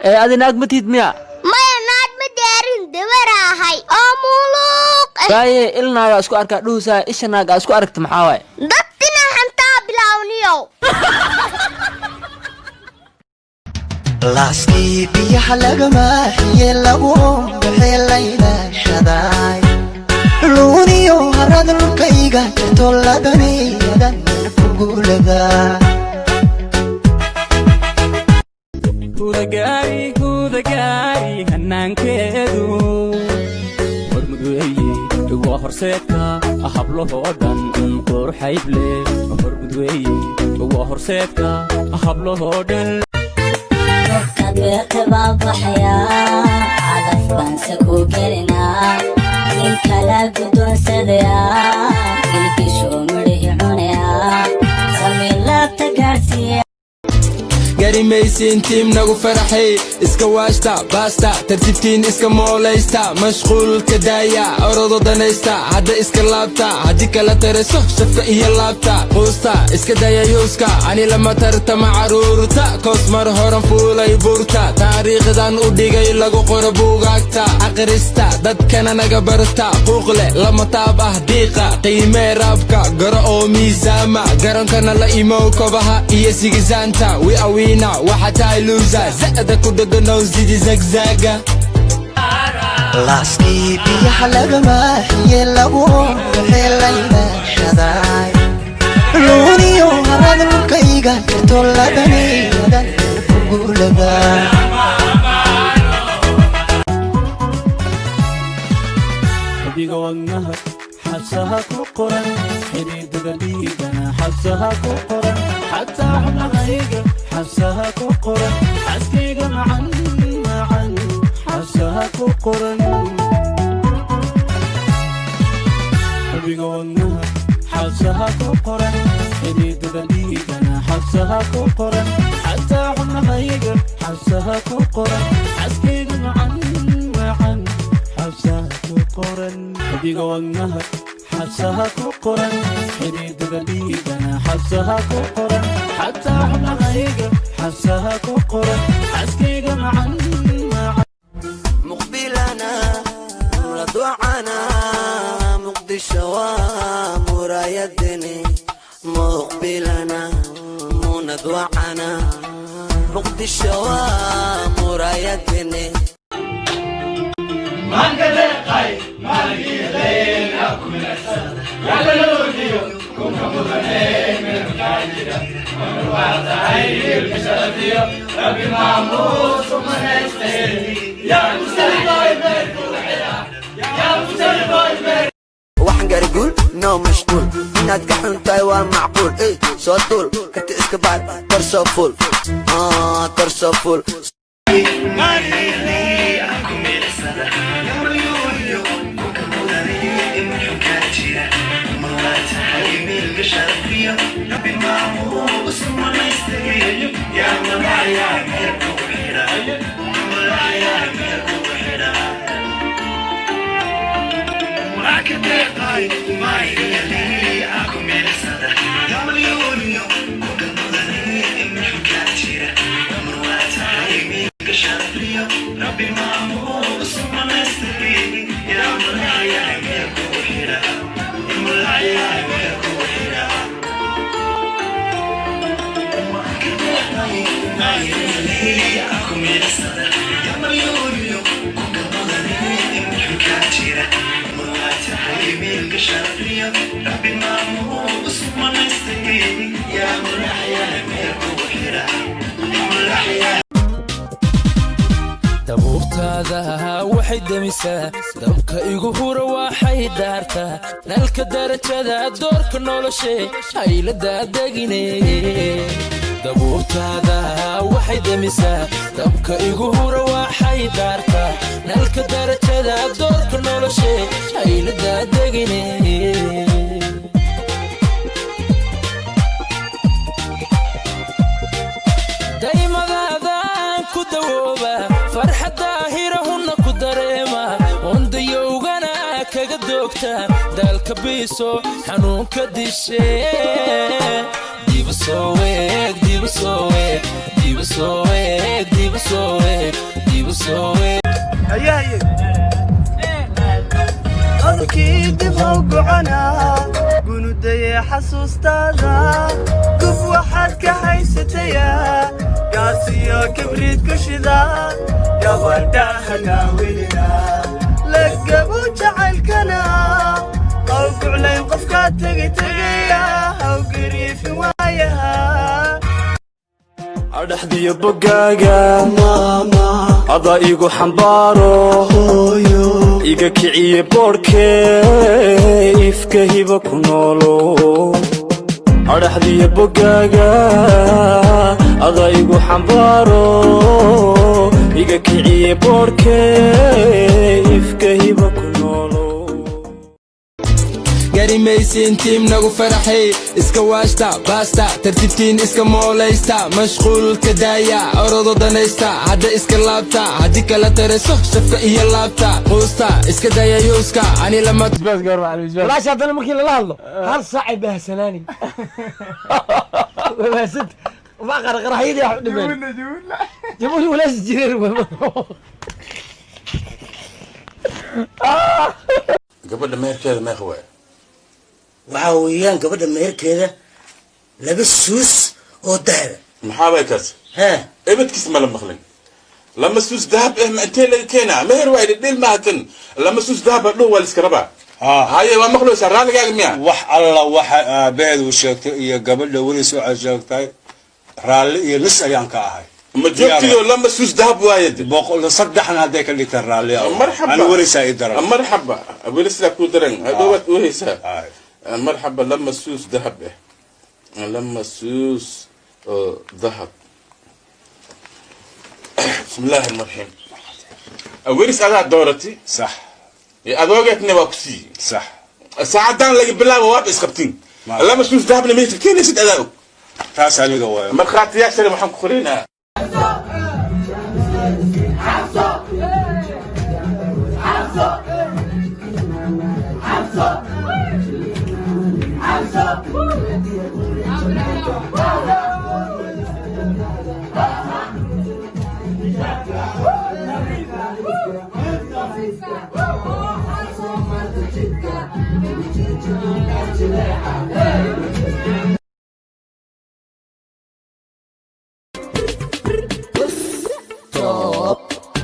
adi naag ma tiid miya maya naag ma daarin dabarahay oo muluq baaye ilnaaga isku arkaa dhuusaa isha naaga isku aragta maxaa waay dadkina xantaa bilawniyow laaskii biyaha lagama xiyey lagu baxeelayna shaday luuniyo harada dhulkayga jirto ladaniyadan kugulada hudagaari hanaankeedu hormudweeye waa horseedka hablahoo dhan qurxayble hormudweeye waa horseedka hablahoo dhan beerta baa baxayaa cadaf baan saku gelinaa nin kala guddoonsadayaa gilgishoo midhihi cunayaa samilaabta gaadhsiiya garimaysiin tiim nagu faraxay iska waashta baasta tartiibtiin iska moolaysta mashquulka daaya orodo danaysta hadda iska laabta haddii kala tariso shafka iyo laabta quusta iska daya yuuska ani lama tartama caruurta koos mar horan fuulay buurta taariikhdan u dhigay lagu qoro buugaagta aqrista dadkana naga barta quuqle lama taab ah diiqa qiimee raabka garo oo miisaama garankana la imow kobaha iyo sigisaanta waxataa luusa za'da ku dheganow sidii zagzaaga laaskii biyaha lagama xiyey lagu baxeelayna shaday luuniyo harada dhulkayga jirto ladaniyadan kugulada digoodnaha xasaha ku qoran xidhiidhada dhiigana xasaha ku qoran xataa xubnahayga xasaha ku qoran xaskayga macan macan xasaha ku qoran digoodnaha xasaha ku qoran xidhiidhada dhiigana xasaha ku qoran xataa xubnahayga xasaha ku qoran xaskayga macan macan xasaha ku qoran digoodnaha xasaha ku qoran xidhiidhada dhiigana xasaha ku qoran xataa xubnahayga xasaha ku qoran xaskayga macan macan muqbilana ladwacana muqdisho waa muraayadini muqbilana munadwacana muqdisho waa muraayadini waxaan gaari guul noo mashquul inaad ka xuntahay waa macquul soo duul karti iska baad tarsoo ful tarsoo ful dabuurtaada waxay demisaa dabka igu hura waxay daartaa nalka darajada doorka noloshe haylada degine dabuurtaada waxay demisaa dabka igu hura waxay daartaa nalka darajada doorka noloshe haylada degine daymadaadaan ku dawooba farxadda hirahunna ku dareema ondayowgana kaga doogta daalka biiso xanuunka dishe diba soo weeg diba soo weeg diba soo weeg diba soo weeg usoowe أذكي دبها وقعنا قنودي حسوستاذا قف واحد كهيستيا قاسيا كبريت كشذا يا برداهنا ولنا لقبو جعلكنا قوقع لين قفكا تقي تقيا أو قريف وايها أدحدي بقاقا ماما أضايقو حنبارو iga kiciye boorkee ifka hiba ku noolo adhaxdiya bogaaga adaa igu xambaaro iga kiciye boorkee ifka hiba ku noolo garimaysiin tiim nagu faraxay iska waashta baasta tartiibtiin iska moolaysta mashquulka daaya orodo danaysta hadda iska laabta haddii kala tareso shafka iyo laabta quusta iska daya yuuska ani lama walaasha haddana markii lala hadlo hal saacay baahsanaani baahsad ma qarqarahyadii wax u dhimeen jabuuni walaasha jireen gabadha meherkeeda meeqa waay waxaa weeyaan gabadha meherkeeda laba suus oo dahaba maxaa bay kaas hee ebadkiis ma la maqlin lama suus dahab ma intee laga keenaa meher waay dhil maaha kan lama suus dahab dhow waa liska rabaa haye waa maqlaysaa raaligaaga miya wax alla waxa aabaheed uu sheegtay iyo gabadha weli soo sheegtay raalli iyo nis ayaan ka ahay ma joogtiyo lama suus dahab waaye boqol saddexna hadday ka dhigtaan raalli marxaba ani weli saa i daran marxaba weli sidaa ku daran hadhowaad u haysaa مرحبا لما سوس ذهب لما سوس ذهب بسم الله الرحمن الرحيم أوليس أنا دورتي صح أدوقتني وقتي صح ساعدان لقي بالله وواب إسقبتين لما سوس ذهب لما يتكين يسد أداؤك تاس علي قوايا مرخاتي يا سلام محمد خلينا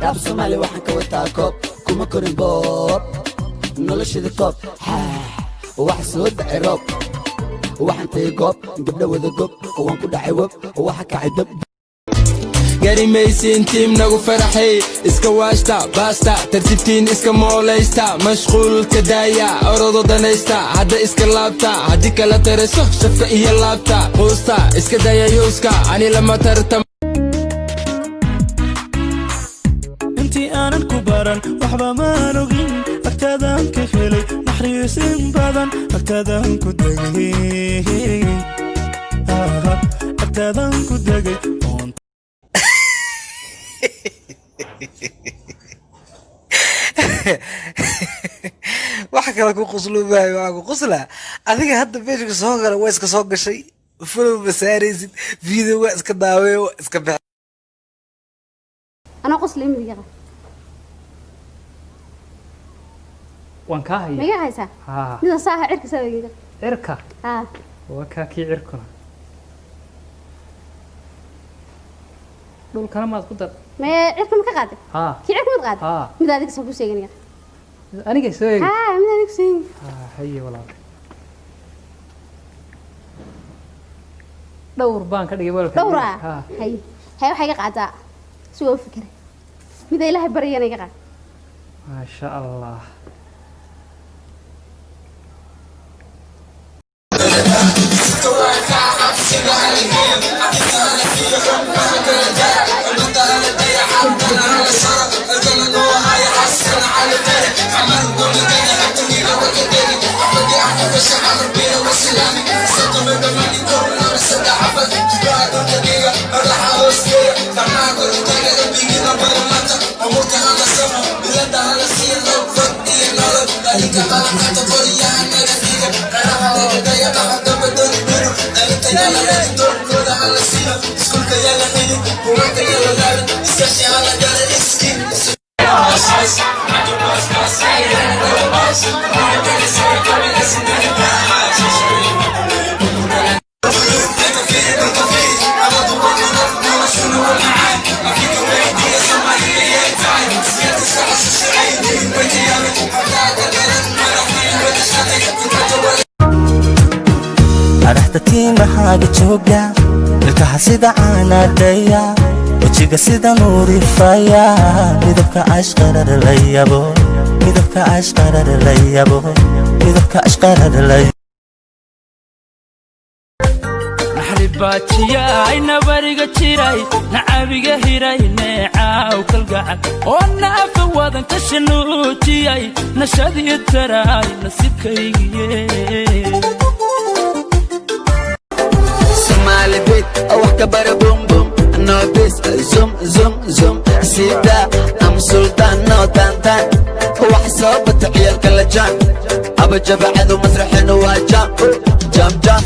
راب صومالي waxaan ka wataa koob kuma korin boob noloshada koob wax soo dhacay roob waxaan tagay goob gabdha wada gob waan ku dhacay web waxa kacay dab garimaysiin tiim nagu faraxay iska waashta baasta tartiibtiin iska moolaysta mashquulka daaya orodo danaysta hadda iska laabta haddii kala tareso shafka iyo laabta quusta iska daya yuuska ani lama tartam intii aanan ku baran waxba maan ogin agtaadaan ka helay naxariisin badan agtaadaan ku degay agtaadaan ku degay waxa kale ku qosluubay waxa ku qosla adiga hadda beeshka soo galay way iska soo gashay follow basaaraysid video waa iska daaweeyo iska bix أنا قص لي مديقة وانكاهي ميجا هايسا ها ميدا صاحة عرك سوي كده عركة ها وكاكي عركنا دول كلام ما تقدر ما عرك ما كقادة ها كي عرك ما تقادة ها ميدا هذيك سوي سيجنيا أنا جاي سوي ها ميدا هذيك سوي هي والله دور بانك اللي يقول دورة هي حاجة قاعدة سوى فكرة ميدا إله بريانا يقع ما شاء الله I'm أرحت تيما حاجة توجع الكحة سيدة عانا ديا وجيجا سيدة نوري فايا ميدوكا أشقرر ليابو ميدوكا أشقرر ليابو ميدوكا أشقرر ليابو baatiyay nabariga jiray nacabiga hiray neecaw kalgacal oo naafa wadan ka shanuujiyay nashadii taray nasibkaygiye Somali beat wax ka bara boom boom no this zoom zoom zoom sida am sultan no tantan wax soo batay ciyalka la jaan aba jabacadu masraxina waa jam jam jam